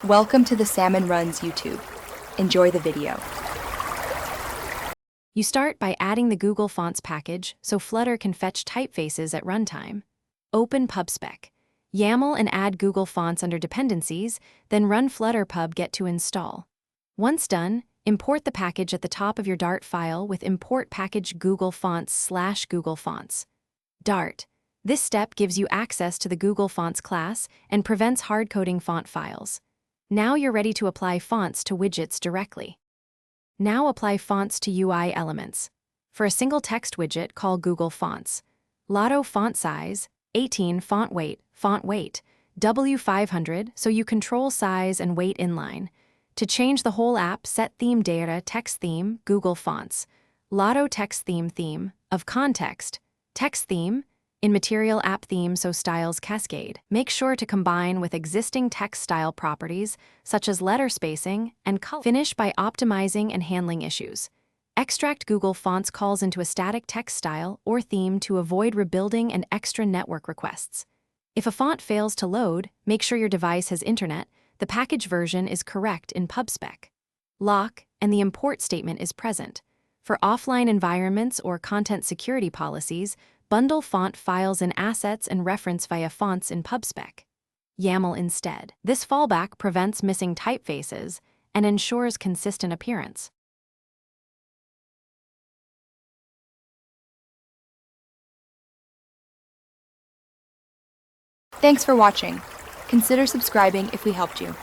Welcome to the Salmon Runs YouTube. Enjoy the video. You start by adding the Google Fonts package so Flutter can fetch typefaces at runtime. Open PubSpec. YAML and add Google Fonts under Dependencies, then run Flutter pub get to install. Once done, import the package at the top of your Dart file with import package Google Fonts/Google Fonts. Dart. This step gives you access to the Google Fonts class and prevents hard-coding font files. Now you're ready to apply fonts to widgets directly. Now apply fonts to UI elements. For a single text widget, call Google Fonts. Lotto font size, 18 font weight, W500 so you control size and weight inline. To change the whole app, set theme data text theme, Google Fonts. Lotto text theme, of context, text theme, in material app theme so styles cascade. Make sure to combine with existing text style properties such as letter spacing and color. Finish by optimizing and handling issues. Extract Google Fonts calls into a static text style or theme to avoid rebuilding and extra network requests. If a font fails to load, make sure your device has internet, the package version is correct in PubSpec. Lock, and the import statement is present. For offline environments or content security policies, bundle font files and assets and reference via fonts in PubSpec. YAML instead. This fallback prevents missing typefaces and ensures consistent appearance. Thanks for watching. Consider subscribing if we helped you.